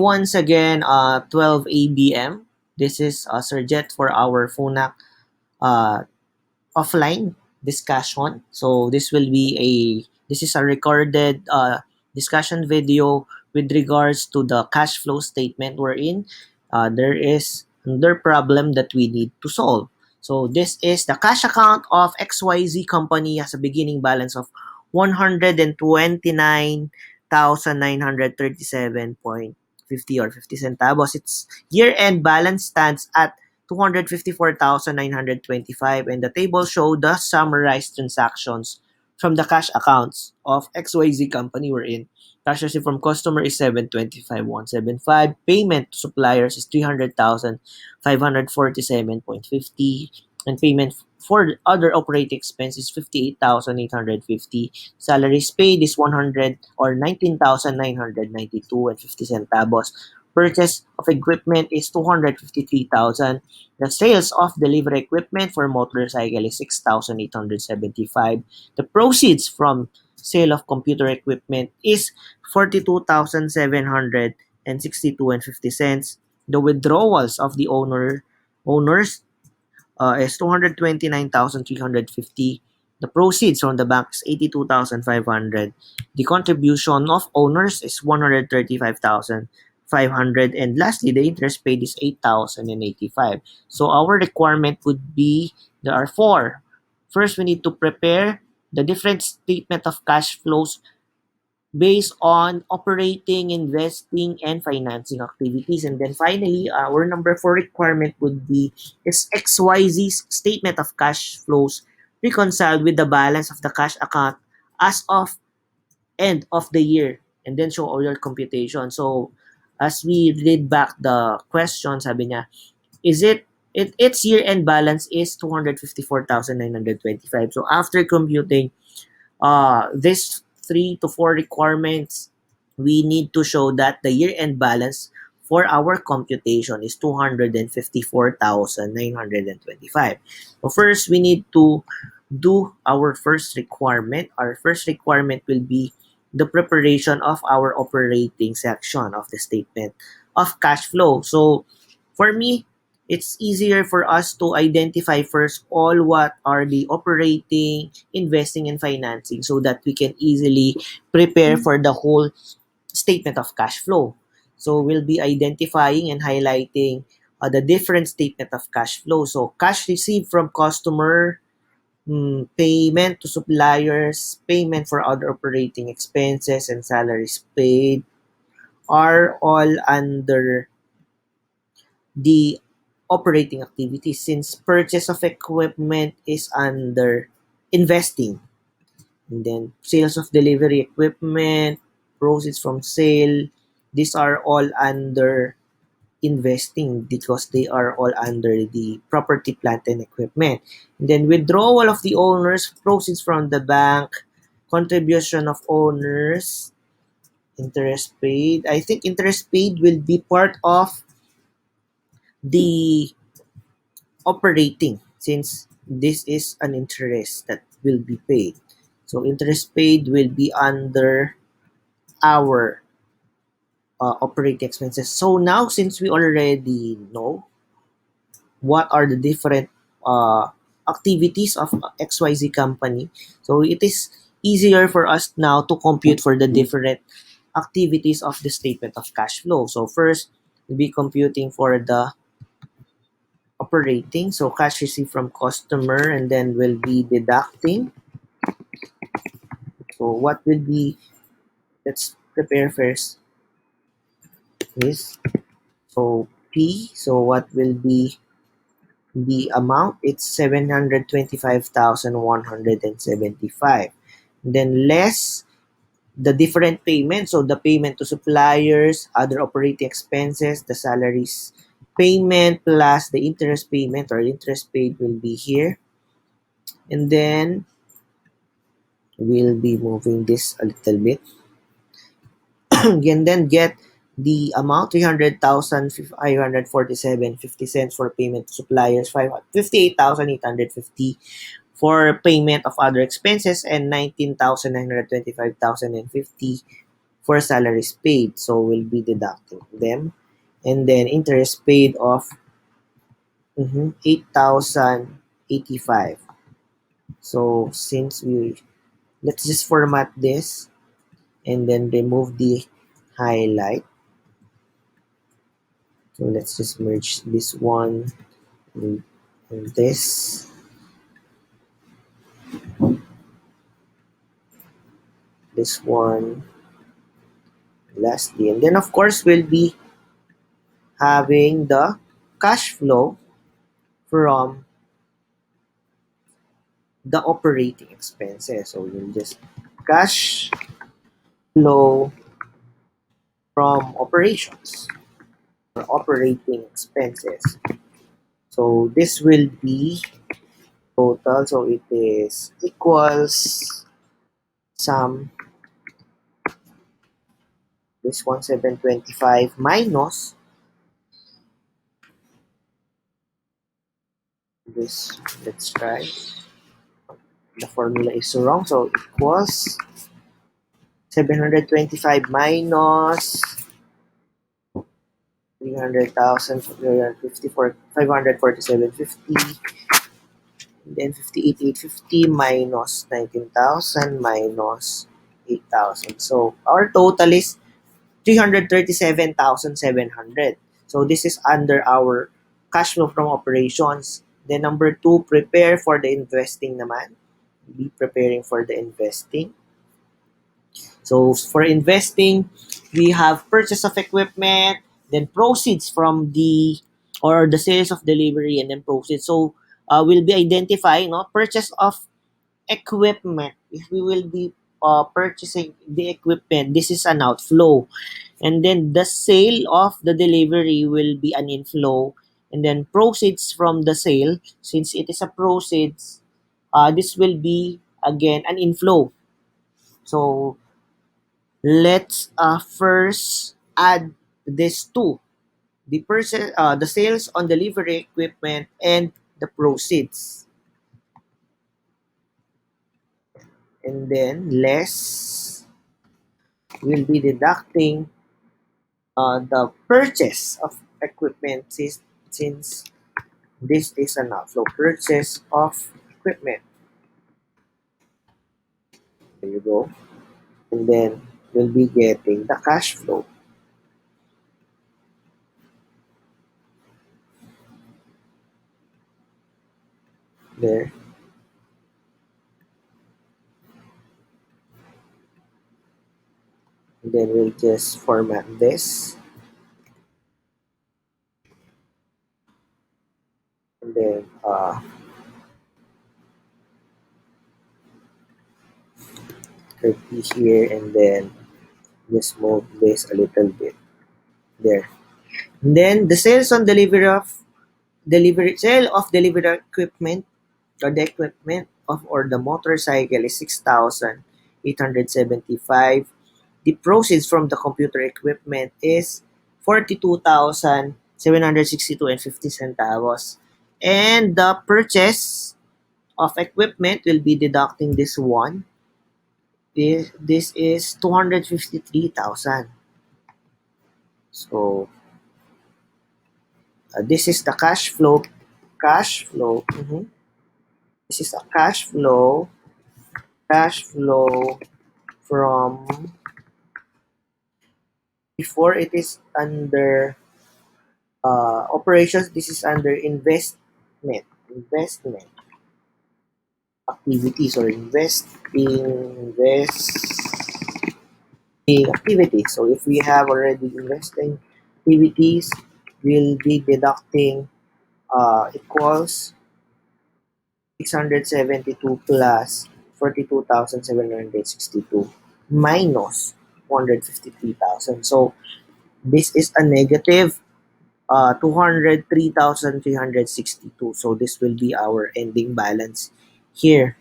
Once again, 12 ABM. This is Sir Jet for our PHONAC uh, offline discussion. So this is a recorded discussion video with regards to the cash flow statement wherein there is another problem that we need to solve. So this is the cash account of XYZ company has a beginning balance of 129,937.50 or 50 centavos. Its year-end balance stands at 254,925 and the table show the summarized transactions from the cash accounts of XYZ company we're in. Cash received from customer is 725,175. Payment to suppliers is 300,547.50 and payment for other operating expenses 58,850. Salaries paid is 100 or 19,992 and 50 centavos. Purchase of equipment is 253,000. The sales of delivery equipment for motorcycle is 6,875. The proceeds from sale of computer equipment is 42,762 and 50 cents. The withdrawals of the owners is 229,350. The proceeds from the bank is 82,500. The contribution of owners is 135,500. And lastly, the interest paid is 8,085. So our requirement would be, there are four. First, we need to prepare the different statement of cash flows based on operating, investing, and financing activities. And then finally, our number four requirement would be is XYZ's statement of cash flows reconciled with the balance of the cash account as of end of the year and then show all your computation. So as we read back the question, sabi niya, is its year-end balance is 254,925. So after computing these 3 to 4 requirements, we need to show that the year-end balance for our computation is 254,925. So first, we need to do our first requirement. Our first requirement will be the preparation of our operating section of the statement of cash flow. So for me, it's easier for us to identify first all what are the operating, investing, and financing so that we can easily prepare for the whole statement of cash flow. So we'll be identifying and highlighting the different statement of cash flow. So cash received from customer, payment to suppliers, payment for other operating expenses, and salaries paid are all under the operating activities since purchase of equipment is under investing. And then sales of delivery equipment, proceeds from sale, these are all under investing because they are all under the property, plant, and equipment. And then withdrawal of the owners, proceeds from the bank, contribution of owners, interest paid. I think interest paid will be part of the operating since this is an interest that will be paid. So interest paid will be under our operating expenses. So now since we already know what are the different activities of XYZ company, so it is easier for us now to compute for the different activities of the statement of cash flow. So first, we'll be computing for the operating, so cash received from customer, and then we'll be deducting. So what will be, let's prepare first is, so P, so what will be the amount? It's 725,175. Then less the different payments, so the payment to suppliers, other operating expenses, the salaries payment plus the interest payment or interest paid will be here. And then we'll be moving this a little bit. And then get the amount 300,547.50 for payment to suppliers, 58,850 for payment of other expenses, and 19,925,050 for salaries paid. So we'll be deducting them. And then interest paid of 8,085. So since let's just format this and then remove the highlight. So let's just merge this one and this one, lastly. And then of course we'll be having the cash flow from the operating expenses. So we'll just cash flow from operations or operating expenses. So this will be total. So it is equals sum this one 725 minus this. Let's try. The formula is wrong. So equals 725 minus 300,000, 54, 547.50, then 58,850 minus 19,000 minus 8,000. So our total is 337,700. So this is under our cash flow from operations. Then number two, prepare for the investing naman. Be preparing for the investing. So for investing, we have purchase of equipment, then proceeds from the sales of delivery, and then proceeds. So we'll be identifying purchase of equipment. If we will be purchasing the equipment, this is an outflow. And then the sale of the delivery will be an inflow. And then proceeds from the sale, since it is a proceeds, this will be again an inflow. So let's first add these two, the sales on delivery equipment and the proceeds, and then less will be deducting the purchase of equipment since this is an outflow. Purchase of equipment. There you go. And then we'll be getting the cash flow there. And then we'll just format this. And then copy here and then just move this a little bit there. And then the sale of delivery equipment or the equipment of or the motorcycle is 6,875. The proceeds from the computer equipment is 42,762 and 50 centavos. And the purchase of equipment will be deducting this one. This is 253,000. So this is the cash flow. Cash flow. This is a cash flow from before it is under operations. This is under investment activities or investing activities. So if we have already investing activities, we'll be deducting equals 672 plus 42,762 minus 153,000. So this is a negative 203,362. So this will be our ending balance here.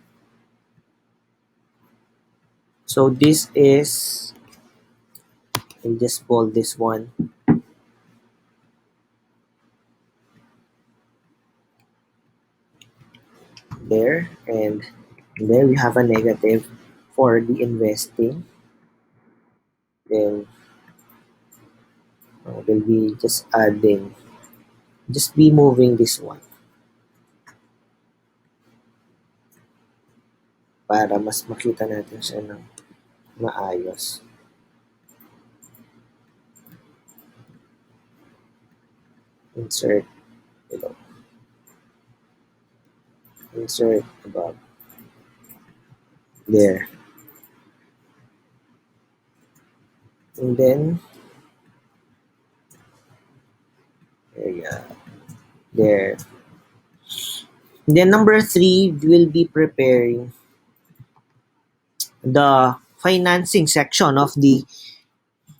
So this is, I'll just bold this one there, and there we have a negative for the investing. Then we'll be just adding, just be moving this one para mas makita natin siya ng maayos. Insert below. Insert above. There. And then, there you go. There. And then number 3, we'll be preparing the financing section of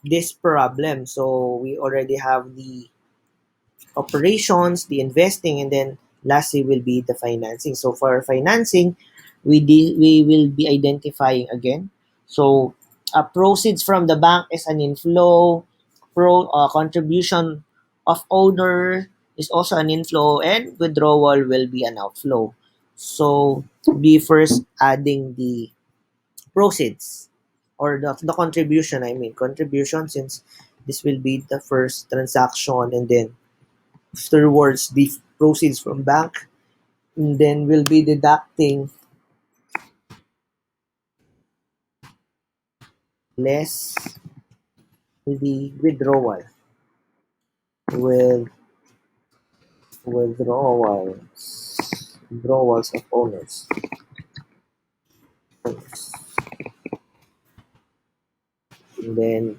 this problem. So we already have the operations, the investing, and then lastly will be the financing. So for financing, we will be identifying again. So proceeds from the bank is an inflow, contribution of owner is also an inflow, and withdrawal will be an outflow. So be first adding the proceeds or the contribution, I mean contribution, since this will be the first transaction, and then afterwards the proceeds from bank, and then we'll be deducting less the with withdrawals of owners. And then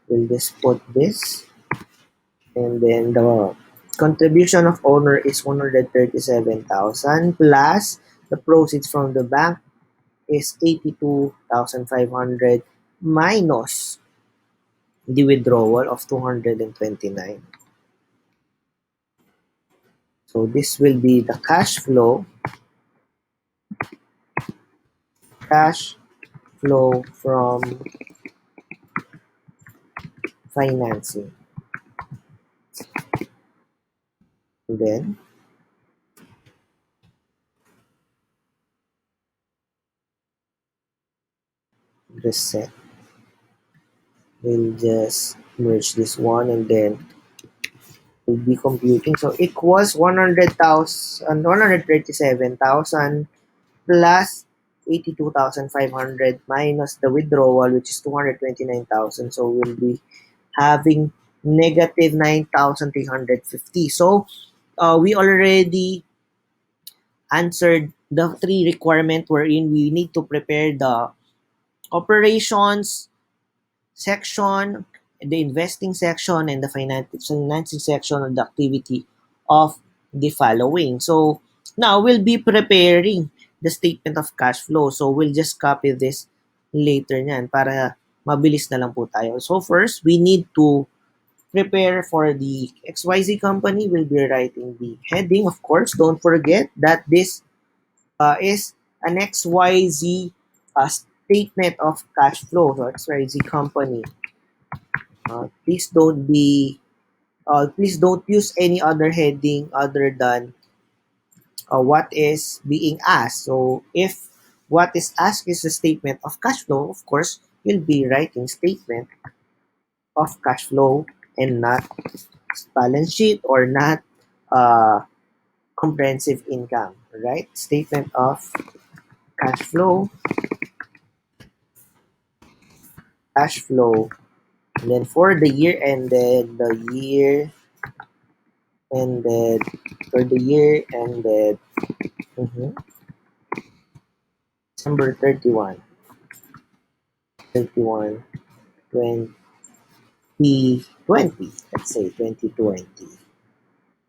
we'll just put this, and then the contribution of owner is 137,000 plus the proceeds from the bank is 82,500 minus the withdrawal of 229. So this will be the cash flow from financing. And then reset. We'll just merge this one, and then we'll be computing. So equals 100,000, 137,000 plus 82,500 minus the withdrawal, which is 229,000. So we'll be having negative 9,350. So we already answered the 3 requirement wherein we need to prepare the operations section, the investing section, and the financing section of the activity of the following. So now we'll be preparing the statement of cash flow. So we'll just copy this later nyan para mabilis na lang po tayo. So first, we need to prepare for the XYZ company. We'll be writing the heading. Of course, don't forget that this is an XYZ statement of cash flow. So XYZ company. Please don't use any other heading other than what is being asked. So if what is asked is a statement of cash flow, of course, you'll be writing statement of cash flow and not balance sheet or not uh, comprehensive income, right? Statement of cash flow, and then for the year ended, ended, for the year ended, mhm, December 31, 2020, let's say 2020.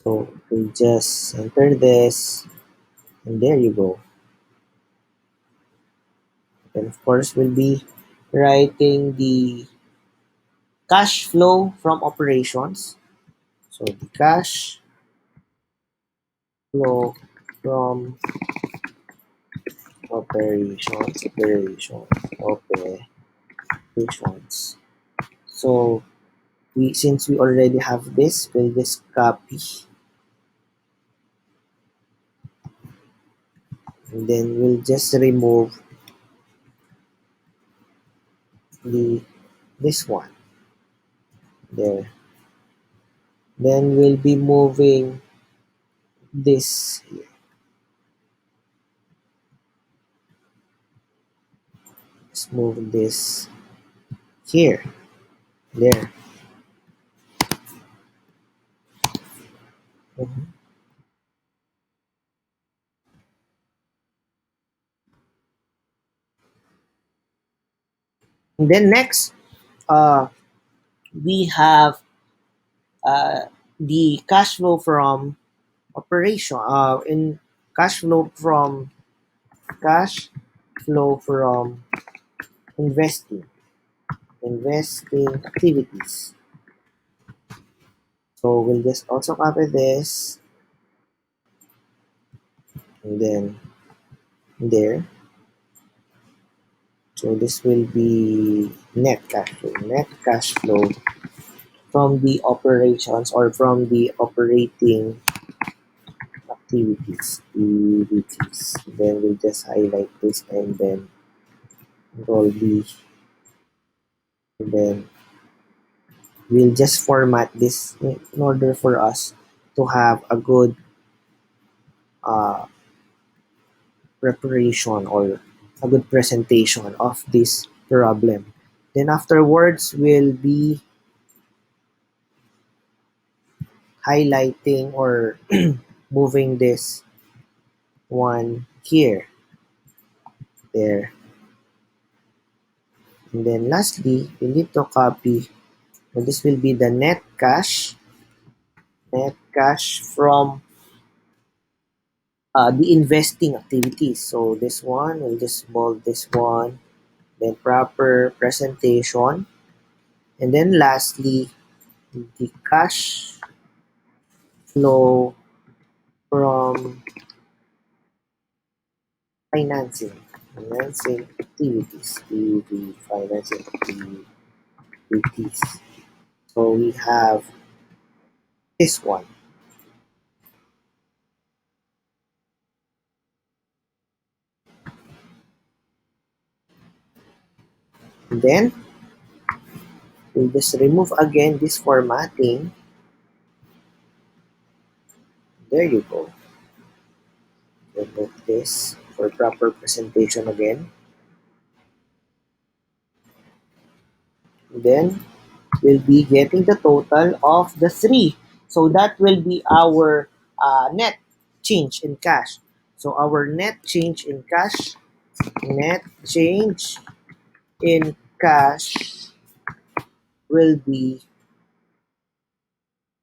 So we just enter this, and there you go. And of course, we'll be writing the cash flow from operations. So the cash flow from operations. So since we already have this, we'll just copy, and then we'll just remove the this one. There. Then we'll be moving this here. Let's move this here. There. Mhm. And then next, uh, we have the cash flow from operation. In cash flow from cash flow from investing investing activities. So we'll just also copy this and then there. So this will be net cash flow. Net cash flow from the operations or from the operating activities. Then we'll just highlight this and then control B. And then we'll just format this in order for us to have a good uh, preparation or a good presentation of this problem. Then afterwards, we'll be highlighting or moving this one here, there. And then lastly, we need to copy. And this will be the net cash from the investing activities. So this one, we'll just bold this one, then proper presentation. And then lastly, the cash flow from financing activities, the financing activities. So we have this one. And then we'll just remove again this formatting. There you go. Remove this for proper presentation again. Then we'll be getting the total of the three. So that will be our net change in cash. So our net change in cash will be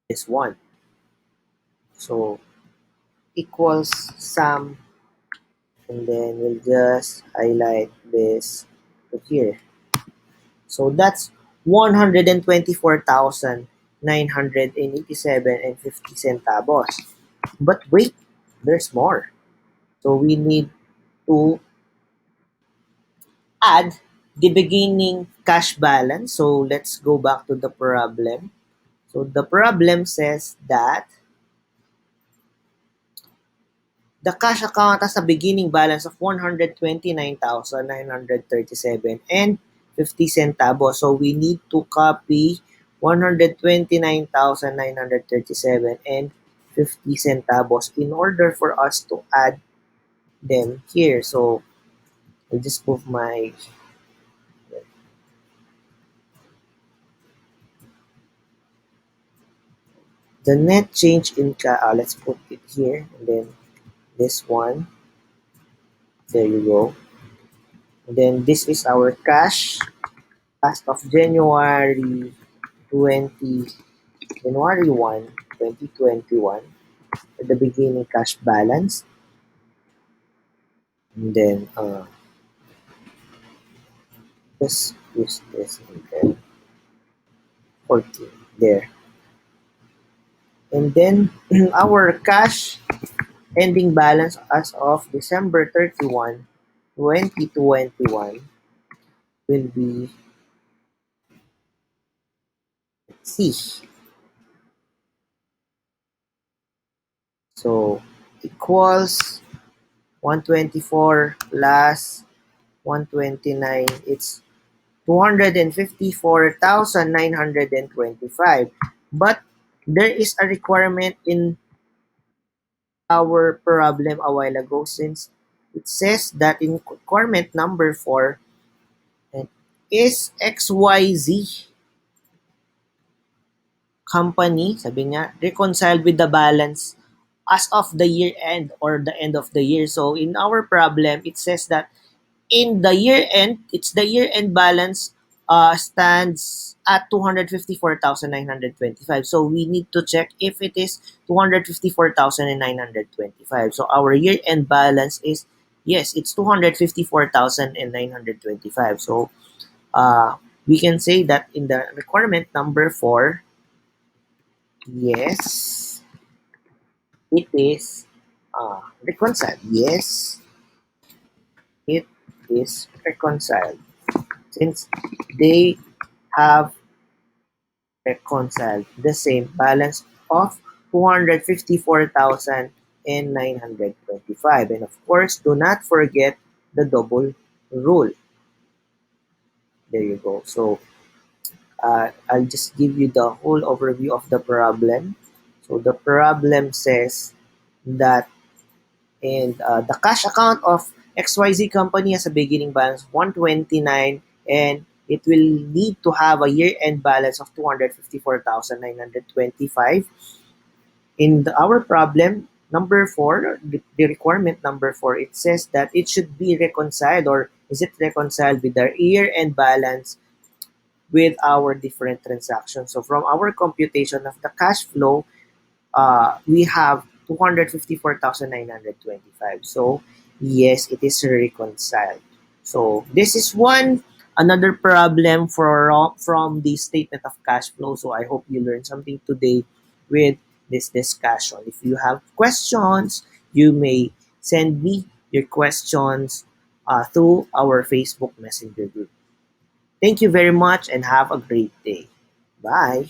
this one. So equals sum and then we'll just highlight this to here. So that's 124,987 and 50 centavos. But wait, there's more. So we need to add the beginning cash balance. So let's go back to the problem. So the problem says that the cash account has a beginning balance of 129,937 and 50 centavos. So we need to copy 129,937 and 50 centavos in order for us to add them here. So I'll just move my the net change in let's put it here and then this one. There you go. And then this is our cash as of January 1, 2021, at the beginning cash balance, and then just use this and then 14 there. And then our cash ending balance as of December 31, 2021 will be C. So equals 124 plus 129. It's 254,925. But there is a requirement in our problem a while ago, since it says that in requirement number 4, is XYZ company, sabi niya, reconciled with the balance as of the year end or the end of the year. So in our problem, it says that in the year end, it's the year end balance stands at 254,925. So we need to check if it is 254,925. So our year end balance is, yes, it's 254,925. So we can say that in the requirement number 4, yes, it is reconciled. Yes, it is reconciled, since they have reconciled the same balance of 254,925. And of course, do not forget the double rule. There you go. So I'll just give you the whole overview of the problem. So the problem says that, and the cash account of XYZ company has a beginning balance of 129, and it will need to have a year-end balance of 254,925. In our problem, number 4, the requirement number 4, it says that it should be reconciled, or is it reconciled with our year-end balance with our different transactions. So from our computation of the cash flow, we have 254,925. So yes, it is reconciled. So this is one another problem from the statement of cash flow. So I hope you learned something today with this discussion. If you have questions, you may send me your questions through our Facebook Messenger group. Thank you very much and have a great day. Bye.